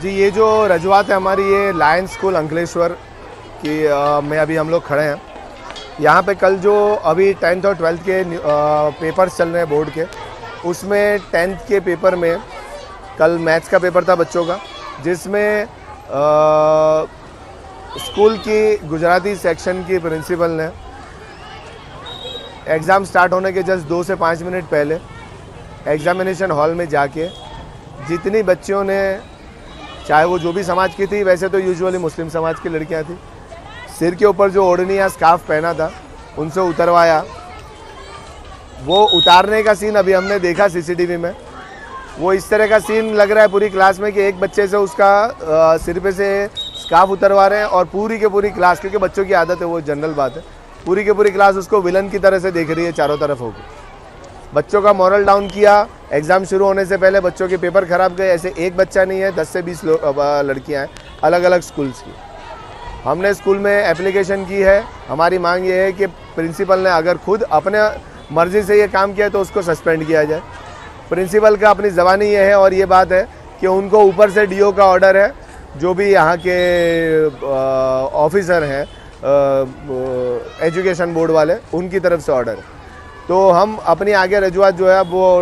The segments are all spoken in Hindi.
जी, ये जो रजूआत है हमारी, ये लायन स्कूल अंकलेश्वर की में अभी हम लोग खड़े हैं। यहाँ पे कल जो अभी 10th और 12th के पेपर्स चल रहे हैं बोर्ड के, उसमें 10th के पेपर में कल मैथ्स का पेपर था बच्चों का, जिसमें स्कूल की गुजराती सेक्शन की प्रिंसिपल ने एग्ज़ाम स्टार्ट होने के जस्ट 2 से 5 मिनट पहले एग्ज़ामिनेशन हॉल में जाके जितनी बच्चियों ने, चाहे वो जो भी समाज की थी, वैसे तो यूजुअली मुस्लिम समाज की लड़कियां थी, सिर के ऊपर जो ओढ़नी या स्कार्फ पहना था उनसे उतरवाया। वो उतारने का सीन अभी हमने देखा सीसीटीवी में। वो इस तरह का सीन लग रहा है पूरी क्लास में कि एक बच्चे से उसका सिर पे से स्कार्फ उतरवा रहे हैं और पूरी के पूरी क्लास, क्योंकि बच्चों की आदत है, वो जनरल बात है, पूरी की पूरी क्लास उसको विलन की तरह से देख रही है चारों तरफ होकर। बच्चों का मॉरल डाउन किया। एग्ज़ाम शुरू होने से पहले बच्चों के पेपर ख़राब गए। ऐसे एक बच्चा नहीं है, 10 से 20 लड़कियां हैं अलग अलग स्कूल्स की। हमने स्कूल में एप्लीकेशन की है। हमारी मांग ये है कि प्रिंसिपल ने अगर खुद अपने मर्ज़ी से ये काम किया तो उसको सस्पेंड किया जाए। प्रिंसिपल का अपनी ज़बानी ये है और ये बात है कि उनको ऊपर से डीओ का ऑर्डर है, जो भी यहाँ के ऑफिसर हैं एजुकेशन बोर्ड वाले, उनकी तरफ से ऑर्डर है। तो हम अपनी आगे रजूआत जो है वो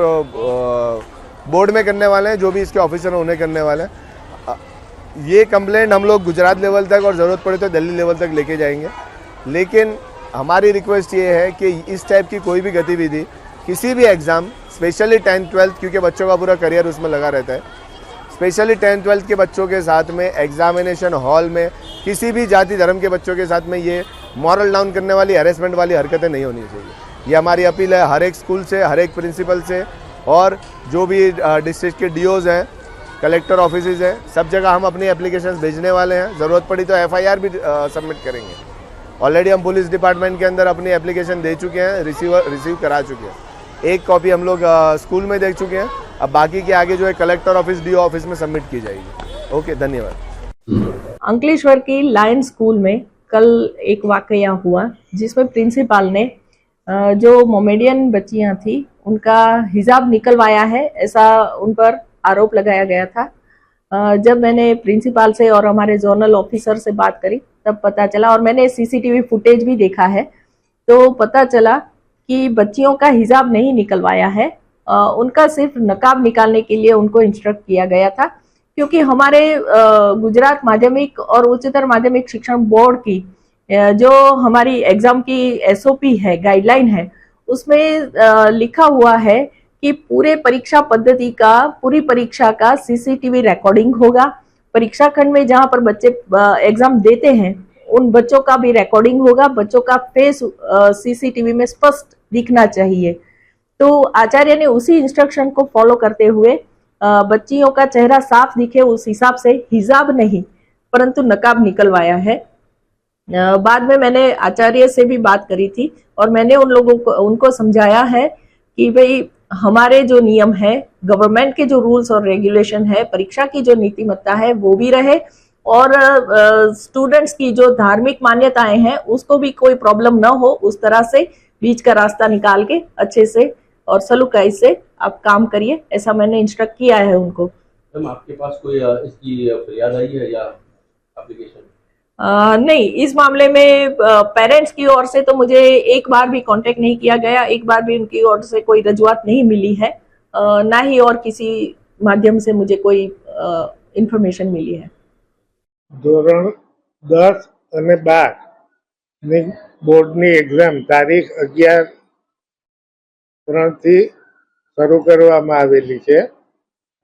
बोर्ड में करने वाले हैं, जो भी इसके ऑफिसर हैं उन्हें करने वाले हैं। ये कंप्लेंट हम लोग गुजरात लेवल तक और ज़रूरत पड़े तो दिल्ली लेवल तक लेके जाएंगे। लेकिन हमारी रिक्वेस्ट ये है कि इस टाइप की कोई भी गतिविधि, किसी भी एग्ज़ाम, स्पेशली 10th 12th, क्योंकि बच्चों का पूरा करियर उसमें लगा रहता है, स्पेशली 10th 12th के बच्चों के साथ में एग्जामिनेशन हॉल में किसी भी जाति धर्म के बच्चों के साथ में ये मॉरल डाउन करने वाली, हैरेसमेंट वाली हरकतें नहीं होनी चाहिए। ये हमारी अपील है हर एक स्कूल से, हर एक प्रिंसिपल से, और जो भी डिस्ट्रिक्ट के डीओज़ हैं, कलेक्टर ऑफिसेज हैं, सब जगह हम अपनी एप्लीकेशंस भेजने वाले हैं। ज़रूरत पड़ी तो एफआईआर भी सबमिट करेंगे। ऑलरेडी हम पुलिस डिपार्टमेंट के अंदर अपनी एप्लीकेशन दे चुके हैं, रिसीव करा चुके हैं। एक कॉपी हम लोग स्कूल में देख चुके हैं। अब बाकी के आगे जो है कलेक्टर ऑफिस, डीओ ऑफिस में सबमिट की जाएगी। ओके, धन्यवाद। अंकलेश्वर की लायन स्कूल में कल एक वाकया हुआ जिसमें प्रिंसिपल ने जो मोमेडियन बच्चियां थी उनका हिजाब निकलवाया है, ऐसा उन पर आरोप लगाया गया था। जब मैंने प्रिंसिपल से और हमारे जोनल ऑफिसर से बात करी तब पता चला, और मैंने सीसीटीवी फुटेज भी देखा है, तो पता चला कि बच्चियों का हिजाब नहीं निकलवाया है। उनका सिर्फ नकाब निकालने के लिए उनको इंस्ट्रक्ट किया गया था, क्योंकि हमारे गुजरात माध्यमिक और उच्चतर माध्यमिक शिक्षण बोर्ड की जो हमारी एग्जाम की एसओपी है, गाइडलाइन है, उसमें लिखा हुआ है कि पूरे परीक्षा पद्धति का, पूरी परीक्षा का सीसीटीवी रिकॉर्डिंग होगा। परीक्षा खंड में जहां पर बच्चे एग्जाम देते हैं उन बच्चों का भी रिकॉर्डिंग होगा। बच्चों का फेस सीसीटीवी में स्पष्ट दिखना चाहिए। तो आचार्य ने उसी इंस्ट्रक्शन को फॉलो करते हुए बच्चियों का चेहरा साफ दिखे उस हिसाब से हिजाब नहीं परंतु नकाब निकलवाया है। बाद में मैंने आचार्य से भी बात करी थी और मैंने उनको समझाया है कि भाई हमारे जो नियम है, गवर्नमेंट के जो रूल्स और रेगुलेशन है, परीक्षा की जो नीतिमत्ता है वो भी रहे, और स्टूडेंट्स की जो धार्मिक मान्यताएं हैं उसको भी कोई प्रॉब्लम ना हो, उस तरह से बीच का रास्ता निकाल के अच्छे से और सलूकाई से आप काम करिए, ऐसा मैंने इंस्ट्रक्ट किया है उनको। मैम, आपके पास कोई इसकी फरियाद आई है या एप्लीकेशन? नहीं, इस मामले में पेरेंट्स की ओर से तो मुझे एक बार भी कांटेक्ट नहीं किया गया, एक बार भी उनकी ओर से कोई रजूआत नहीं मिली है, ना ही और किसी माध्यम से मुझे कोई इन्फॉर्मेशन मिली है। ધોરણ 10 અને 12 ની બોર્ડની એક્ઝામ તારીખ 11/3 થી શરૂ કરવામાં આવેલી છે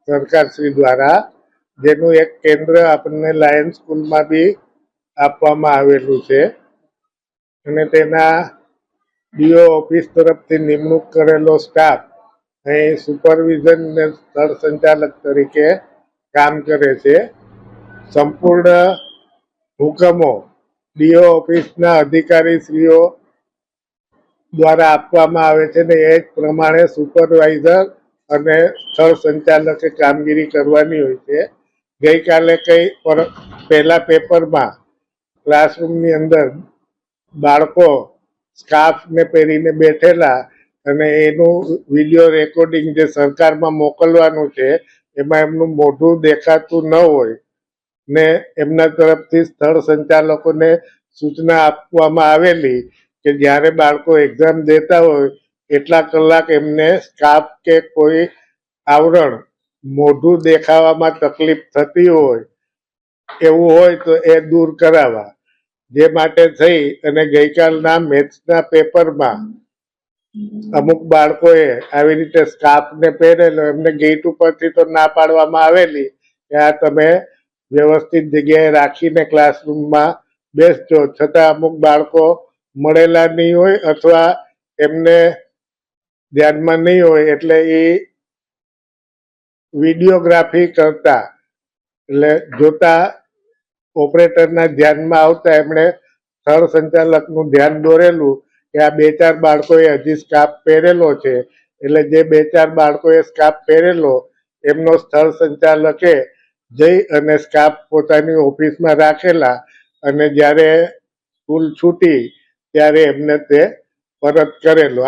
સરકારશ્રી દ્વારા, જેનું એક કેન્દ્ર આપણને લાયન સ્કૂલમાં બી આપવામાં આવેલું છે અને તેના ડીઓ ઓફિસ તરફથી નિમણૂક કરેલો સ્ટાફ અહીં સુપરવિઝન ને સ્થળ સંચાલક તરીકે કામ કરે છે। સંપૂર્ણ હુકમો ડીઓ ઓફિસના અધિકારીશ્રીઓ દ્વારા આપવામાં આવે છે ને એ જ પ્રમાણે સુપરવાઇઝર અને સ્થળ સંચાલકે કામગીરી કરવાની હોય છે। ગઈકાલે પહેલા પેપરમાં ક્લાસરૂમની અંદર બાળકો સ્કાર્ફને પહેરીને બેઠેલા અને એનું વિડીયો રેકોર્ડિંગ જે સરકારમાં મોકલવાનું છે એમાં એમનું મોઢું દેખાતું ન હોય ને એમના તરફથી સ્થળ સંચાલકોને સૂચના આપવામાં આવેલી કે જ્યારે બાળકો એક્ઝામ દેતા હોય એટલા કલાક એમને સ્કાર્ફ કે કોઈ આવરણ મોઢું દેખાવામાં તકલીફ થતી હોય એવું હોય તો એ દૂર કરાવવા. જે માટે થઈ અને ગઈકાલના મેથ્સના પેપરમાં અમુક બાળકોએ આવી રીતે સ્કાર્ફને પહેરેલો, એમને ગેટ ઉપરથી તો ના પાડવામાં આવેલી કે આ તમે વ્યવસ્થિત જગ્યાએ રાખીને ક્લાસરૂમમાં બેસજો, છતાં અમુક બાળકો મળેલા નહીં હોય અથવા એમને ધ્યાનમાં નહીં હોય એટલે એ વિડીયોગ્રાફી કરતા એટલે જોતા ઓપરેટરના ધ્યાનમાં આવતા એમણે સ્થળ સંચાલકનું ધ્યાન દોરેલું કે આ 2-4 બાળકોએ હજી સ્કાર્ફ પહેરેલો છે, એટલે જે 2-4 બાળકોએ સ્કાર્ફ પહેરેલો એમનો સ્થળ સંચાલકે જઈ અને સ્કાર્ફ પોતાની ઓફિસમાં રાખેલા અને જ્યારે સ્કૂલ છૂટી ત્યારે એમને તે પરત કરેલો.